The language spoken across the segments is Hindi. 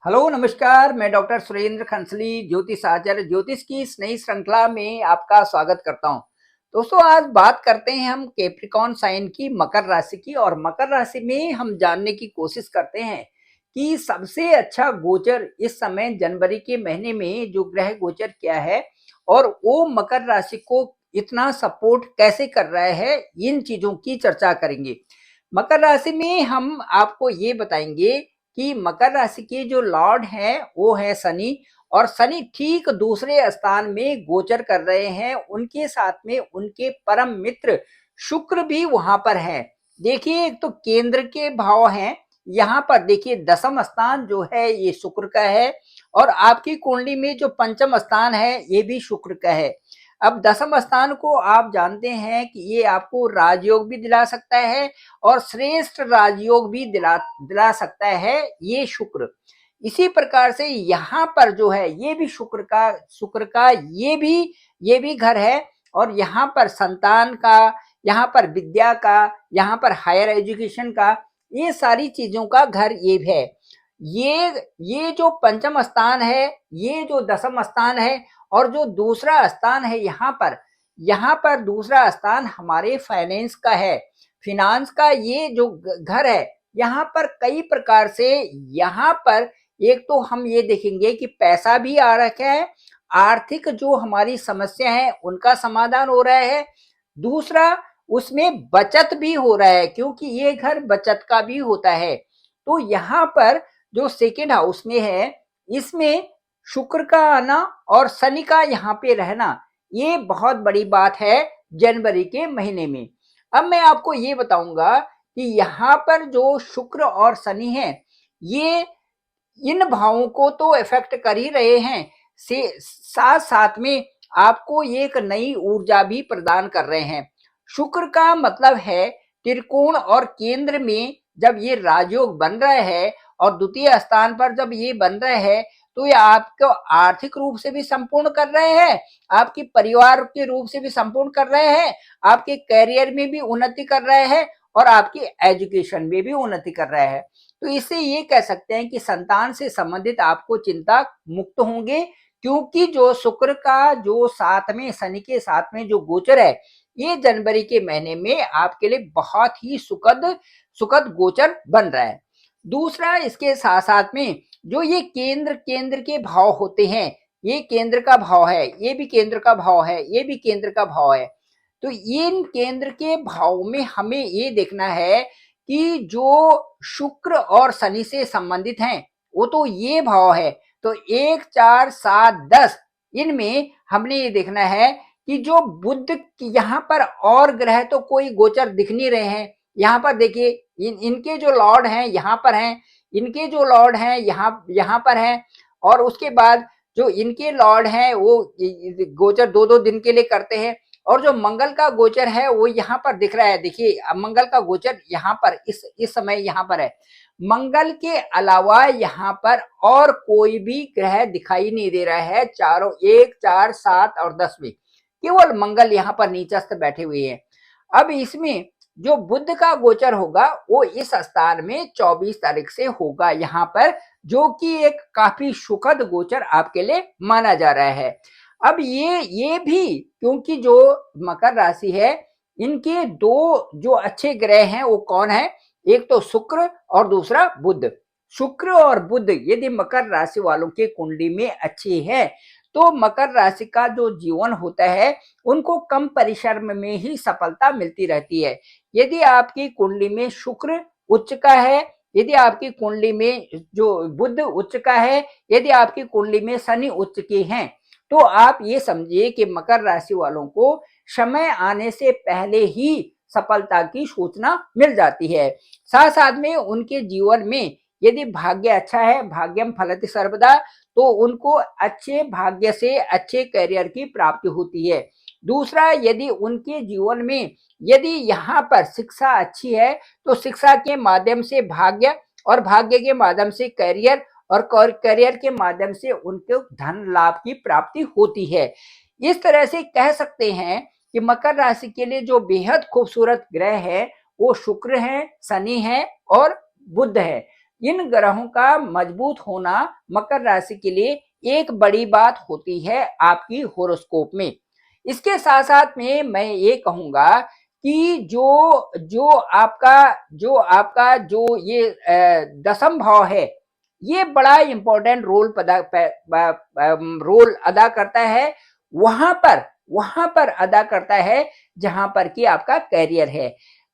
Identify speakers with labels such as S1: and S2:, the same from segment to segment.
S1: हेलो नमस्कार। मैं डॉक्टर सुरेंद्र खंसली ज्योतिष आचार्य ज्योतिष की इस नई श्रृंखला में आपका स्वागत करता हूं। दोस्तों, आज बात करते हैं हम कैप्रिकॉर्न साइन की, मकर राशि की। और मकर राशि में हम जानने की कोशिश करते हैं कि सबसे अच्छा गोचर इस समय जनवरी के महीने में जो ग्रह गोचर किया है और वो मकर राशि को इतना सपोर्ट कैसे कर रहा है, इन चीजों की चर्चा करेंगे। मकर राशि में हम आपको ये बताएंगे कि मकर राशि के जो लॉर्ड हैं वो है शनि। और शनि ठीक दूसरे स्थान में गोचर कर रहे हैं, उनके साथ में उनके परम मित्र शुक्र भी वहां पर है। देखिए, एक तो केंद्र के भाव हैं, यहाँ पर देखिए दसम स्थान जो है ये शुक्र का है, और आपकी कुंडली में जो पंचम स्थान है ये भी शुक्र का है। अब दसम स्थान को आप जानते हैं कि ये आपको राजयोग भी दिला सकता है और श्रेष्ठ राजयोग भी दिला दिला सकता है ये शुक्र। इसी प्रकार से यहाँ पर जो है ये भी शुक्र का ये भी घर है। और यहाँ पर संतान का, यहाँ पर विद्या का, यहाँ पर हायर एजुकेशन का, ये सारी चीजों का घर ये है। ये जो पंचम स्थान है, ये जो दसम स्थान है, और जो दूसरा स्थान है यहाँ पर दूसरा स्थान हमारे फाइनेंस का है। फिनांस का ये जो घर है, यहाँ पर कई प्रकार से, यहाँ पर एक तो हम ये देखेंगे कि पैसा भी आ रखा है, आर्थिक जो हमारी समस्या है उनका समाधान हो रहा है। दूसरा, उसमें बचत भी हो रहा है, क्योंकि ये घर बचत का भी होता है। तो यहाँ पर जो सेकेंड हाउस में है, इसमें शुक्र का आना और शनि का यहाँ पे रहना, ये बहुत बड़ी बात है जनवरी के महीने में। अब मैं आपको ये बताऊंगा कि यहाँ पर जो शुक्र और शनि है, ये इन भावों को तो इफेक्ट कर ही रहे हैं, से साथ साथ में आपको एक नई ऊर्जा भी प्रदान कर रहे हैं। शुक्र का मतलब है त्रिकोण, और केंद्र में जब ये राजयोग बन रहा है और द्वितीय स्थान पर जब ये बन रहे हैं, तो ये आपको आर्थिक रूप से भी संपूर्ण कर रहे हैं, आपके परिवार के रूप से भी संपूर्ण कर रहे हैं, आपके करियर में भी उन्नति कर रहे हैं, और आपकी एजुकेशन में भी उन्नति कर रहे हैं। तो इससे ये कह सकते हैं कि संतान से संबंधित आपको चिंता मुक्त होंगे, क्योंकि जो शुक्र का जो साथ में शनि के साथ में जो गोचर है, ये जनवरी के महीने में आपके लिए बहुत ही सुखद सुखद गोचर बन रहा है। दूसरा, इसके साथ साथ में जो ये केंद्र केंद्र के भाव होते हैं, ये केंद्र का भाव है, ये भी केंद्र का भाव है, ये भी केंद्र का भाव है। तो इन केंद्र के भाव में हमें ये देखना है कि जो शुक्र और शनि से संबंधित हैं, वो तो ये भाव है। तो 1, 4, 7, 10, इनमें हमने ये देखना है कि जो बुध यहाँ पर, और ग्रह तो कोई गोचर दिख नहीं रहे हैं। यहाँ पर देखिए, इनके जो लॉर्ड हैं यहाँ पर हैं, इनके जो लॉर्ड हैं यहाँ पर हैं, और उसके बाद जो इनके लॉर्ड हैं वो गोचर 2-2 दिन के लिए करते हैं। और जो मंगल का गोचर है वो यहाँ पर दिख रहा है। देखिए, मंगल का गोचर यहाँ पर इस समय यहाँ पर है। मंगल के अलावा यहाँ पर और कोई भी ग्रह दिखाई नहीं दे रहा है चारों, 1, 4, 7 और 10 में। केवल मंगल यहाँ पर नीचस्थ बैठे हुए हैं। अब इसमें जो बुध का गोचर होगा वो इस स्थान में 24 तारीख से होगा यहाँ पर, जो कि एक काफी सुखद गोचर आपके लिए माना जा रहा है। अब ये भी, क्योंकि जो मकर राशि है, इनके दो जो अच्छे ग्रह हैं वो कौन है, एक तो शुक्र और दूसरा बुध। शुक्र और बुध यदि मकर राशि वालों के कुंडली में अच्छे हैं, तो मकर राशि का जो जीवन होता है उनको कम परिश्रम में ही सफलता मिलती रहती है। यदि आपकी कुंडली में शुक्र उच्च का है, यदि आपकी कुंडली में जो बुध उच्च का है, यदि आपकी कुंडली में शनि उच्च के हैं, तो आप ये समझिए कि मकर राशि वालों को समय आने से पहले ही सफलता की सूचना मिल जाती है। साथ साथ में उनके जीवन में यदि भाग्य अच्छा है, भाग्यम फलति सर्वदा, तो उनको अच्छे भाग्य से अच्छे करियर की प्राप्ति होती है। दूसरा, यदि उनके जीवन में यदि यहाँ पर शिक्षा अच्छी है, तो शिक्षा के माध्यम से भाग्य, और भाग्य के माध्यम से करियर, और करियर के माध्यम से उनको धन लाभ की प्राप्ति होती है। इस तरह से कह सकते हैं कि मकर राशि के लिए जो बेहद खूबसूरत ग्रह है वो शुक्र है, शनि है और बुध है। इन ग्रहों का मजबूत होना मकर राशि के लिए एक बड़ी बात होती है आपकी होरोस्कोप में। इसके साथ साथ में मैं ये कहूंगा कि जो ये दसम भाव है, ये बड़ा इंपॉर्टेंट रोल अदा करता है। वहां पर अदा करता है जहां पर कि आपका कैरियर है।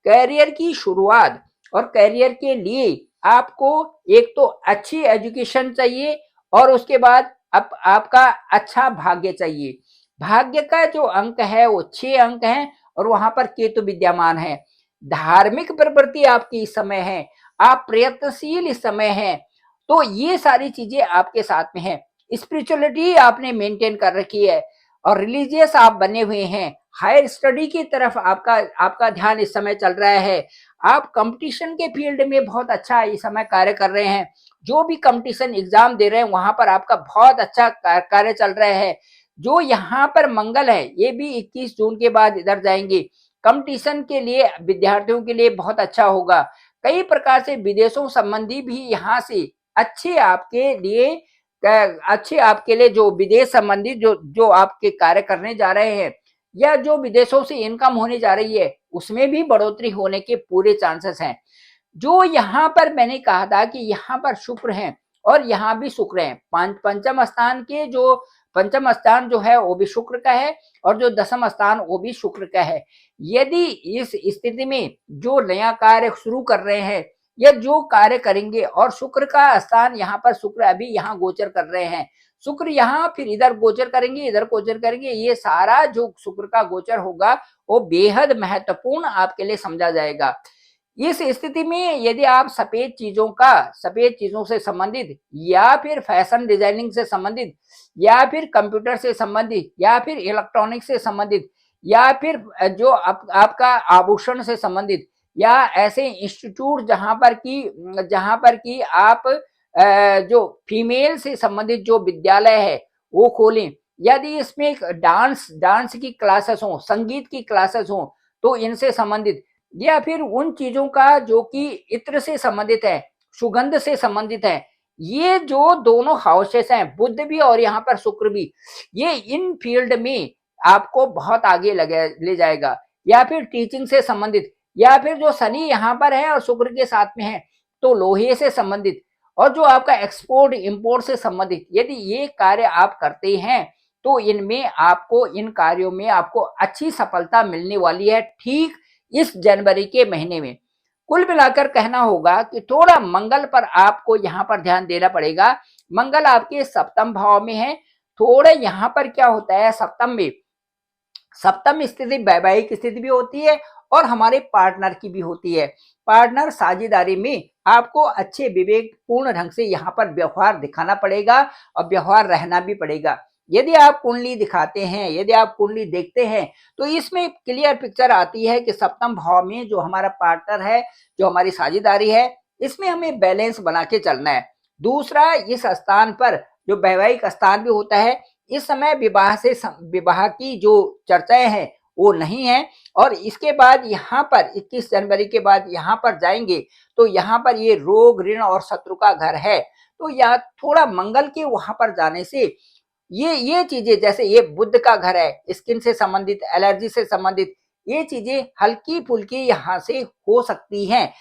S1: कैरियर की शुरुआत और कैरियर के लिए आपको एक तो अच्छी एजुकेशन चाहिए और उसके बाद आपका अच्छा भाग्य चाहिए। भाग्य का जो अंक है वो 6 अंक है और वहां पर केतु विद्यमान है। धार्मिक प्रवृत्ति आपकी इस समय है, आप प्रयत्नशील इस समय हैं, तो ये सारी चीजें आपके साथ में है। स्पिरिचुअलिटी आपने मेंटेन कर रखी है और रिलीजियस आप बने हुए हैं। हायर स्टडी की तरफ आपका ध्यान इस समय चल रहा है। आप कंपटीशन के फील्ड में बहुत अच्छा इस समय कार्य कर रहे हैं। जो भी कंपटीशन एग्जाम दे रहे हैं वहां पर आपका बहुत अच्छा कार्य चल रहा है। जो यहाँ पर मंगल है ये भी 21 जून के बाद इधर जाएंगे। कंपटीशन के लिए विद्यार्थियों के लिए बहुत अच्छा होगा। कई प्रकार से विदेशों संबंधी भी यहाँ से अच्छे आपके लिए जो विदेश संबंधी जो आपके कार्य करने जा रहे हैं या जो विदेशों से इनकम होने जा रही है उसमें भी बढ़ोतरी होने के पूरे चांसेस हैं। जो यहाँ पर मैंने कहा था कि यहाँ पर शुक्र हैं और यहाँ भी शुक्र हैं। पंचम स्थान जो है वो भी शुक्र का है और जो दसम स्थान वो भी शुक्र का है। यदि इस स्थिति में जो नया कार्य शुरू कर रहे हैं या जो कार्य करेंगे और शुक्र का स्थान यहाँ पर शुक्र अभी यहाँ गोचर कर रहे हैं, शुक्र यहाँ फिर इधर गोचर करेंगे, इधर गोचर करेंगे, ये सारा जो शुक्र का गोचर होगा वो बेहद महत्वपूर्ण आपके लिए समझा जाएगा। इस स्थिति में यदि आप सफेद चीजों से संबंधित या फिर फैशन डिजाइनिंग से संबंधित या फिर कंप्यूटर से संबंधित या फिर इलेक्ट्रॉनिक से संबंधित या फिर जो आपका आभूषण से संबंधित या ऐसे इंस्टीट्यूट जहां पर की आप जो फीमेल से संबंधित जो विद्यालय है वो खोलें, यदि इसमें डांस की क्लासेस हो, संगीत की क्लासेस हो, तो इनसे संबंधित या फिर उन चीजों का जो कि इत्र से संबंधित है, सुगंध से संबंधित है, ये जो दोनों हाउसेस हैं, बुध भी और यहाँ पर शुक्र भी, ये इन फील्ड में आपको बहुत आगे ले जाएगा। या फिर टीचिंग से संबंधित या फिर जो शनि यहाँ पर है और शुक्र के साथ में है तो लोहे से संबंधित और जो आपका एक्सपोर्ट इंपोर्ट से संबंधित यदि ये कार्य आप करते हैं तो इन कार्यों में आपको अच्छी सफलता मिलने वाली है ठीक इस जनवरी के महीने में। कुल मिलाकर कहना होगा कि थोड़ा मंगल पर आपको यहाँ पर ध्यान देना पड़ेगा। मंगल आपके सप्तम भाव में है। थोड़ा यहाँ पर क्या होता है, सप्तम स्थिति वैवाहिक स्थिति भी होती है और हमारे पार्टनर की भी होती है। पार्टनर साझेदारी में आपको अच्छे विवेकपूर्ण ढंग से यहाँ पर व्यवहार दिखाना पड़ेगा और व्यवहार रहना भी पड़ेगा। यदि आप कुंडली दिखाते हैं, यदि आप कुंडली देखते हैं तो इसमें क्लियर पिक्चर आती है कि सप्तम भाव में जो हमारा पार्टनर है, जो हमारी साझेदारी है, इसमें हमें बैलेंस बना के चलना है। दूसरा, इस स्थान पर जो वैवाहिक स्थान भी होता है, इस समय विवाह की जो चर्चाएं हैं वो नहीं है और इसके बाद यहाँ पर 21 जनवरी के बाद यहाँ पर जाएंगे तो यहाँ पर ये रोग ऋण और शत्रु का घर है। तो यहाँ थोड़ा मंगल के वहां पर जाने से ये चीजें, जैसे ये बुध का घर है, स्किन से संबंधित, एलर्जी से संबंधित, ये चीजें हल्की फुल्की यहाँ से हो सकती हैं।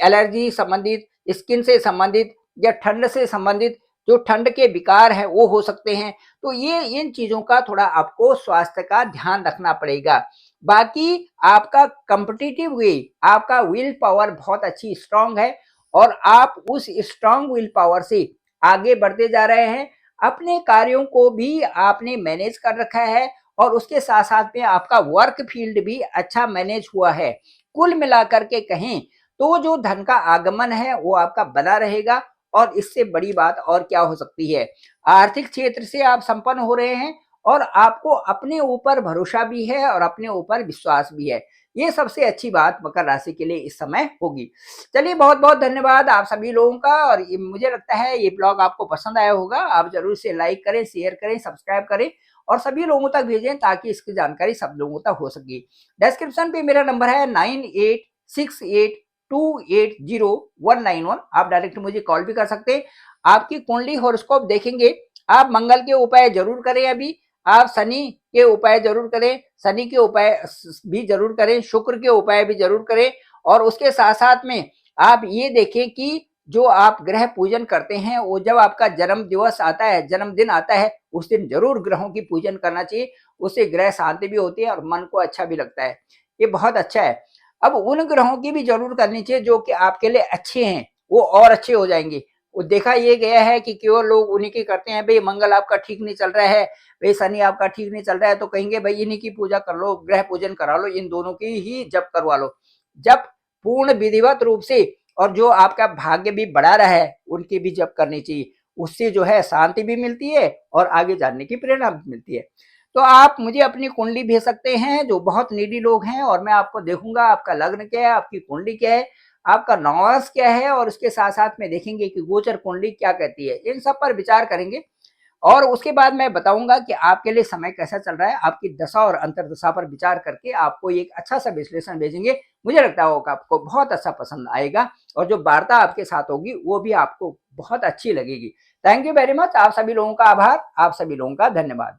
S1: एलर्जी संबंधित, स्किन से संबंधित या ठंड से संबंधित जो ठंड के विकार हैं वो हो सकते हैं। तो ये इन चीजों का थोड़ा आपको स्वास्थ्य का ध्यान रखना पड़ेगा। बाकी आपका कॉम्पिटिटिव वे, आपका विल पावर बहुत अच्छी स्ट्रांग है और आप उस स्ट्रांग विल पावर से आगे बढ़ते जा रहे हैं। अपने कार्यों को भी आपने मैनेज कर रखा है और उसके साथ साथ में आपका वर्क फील्ड भी अच्छा मैनेज हुआ है। कुल मिलाकर के कहें तो जो धन का आगमन है वो आपका बना रहेगा और इससे बड़ी बात और क्या हो सकती है। आर्थिक क्षेत्र से आप संपन्न हो रहे हैं और आपको अपने ऊपर भरोसा भी है और अपने ऊपर विश्वास भी है। ये सबसे अच्छी बात मकर राशि के लिए इस समय होगी। चलिए, बहुत बहुत धन्यवाद आप सभी लोगों का और मुझे लगता है ये ब्लॉग आपको पसंद आया होगा। आप जरूर से लाइक करें, शेयर करें, सब्सक्राइब करें और सभी लोगों तक भेजें ताकि इसकी जानकारी सब लोगों तक हो सके। डिस्क्रिप्शन पे मेरा नंबर है 9868 280191। आप डायरेक्ट मुझे कॉल भी कर सकते हैं। आपकी कुंडली हॉरोस्कोप देखेंगे। आप मंगल के उपाय जरूर करें, अभी आप शनि के उपाय जरूर करें, शनि के उपाय भी जरूर करें, शुक्र के उपाय भी जरूर करें। और उसके साथ साथ में आप ये देखें कि जो आप ग्रह पूजन करते हैं, वो जब आपका जन्म दिवस आता है, जन्मदिन आता है, उस दिन जरूर ग्रहों की पूजन करना चाहिए। उससे ग्रह शांति भी होती है और मन को अच्छा भी लगता है। ये बहुत अच्छा है। अब उन ग्रहों की भी जरूर करनी चाहिए जो कि आपके लिए अच्छे हैं, वो और अच्छे हो जाएंगे। वो देखा ये गया है कि केवल लोग उन्हीं की करते हैं। भाई मंगल आपका ठीक नहीं चल रहा है, भाई शनि आपका ठीक नहीं चल रहा है, तो कहेंगे भाई इन्हीं की पूजा कर लो, ग्रह पूजन करा लो, इन दोनों की ही जप करवा लो। जब पूर्ण विधिवत रूप से और जो आपका भाग्य भी बढ़ा रहा है, उनकी भी जप करनी चाहिए। उससे जो है शांति भी मिलती है और आगे जानने की प्रेरणा भी मिलती है। तो आप मुझे अपनी कुंडली भेज सकते हैं, जो बहुत नीडी लोग हैं, और मैं आपको देखूंगा आपका लग्न क्या है, आपकी कुंडली क्या है, आपका नवांश क्या है, और उसके साथ साथ में देखेंगे कि गोचर कुंडली क्या कहती है। इन सब पर विचार करेंगे और उसके बाद मैं बताऊंगा कि आपके लिए समय कैसा चल रहा है। आपकी दशा और अंतर्दशा पर विचार करके आपको एक अच्छा सा विश्लेषण भेजेंगे। मुझे लगता होगा आपको बहुत अच्छा पसंद आएगा और जो वार्ता आपके साथ होगी वो भी आपको बहुत अच्छी लगेगी। Thank you very much. आप सभी लोगों का आभार, आप सभी लोगों का धन्यवाद।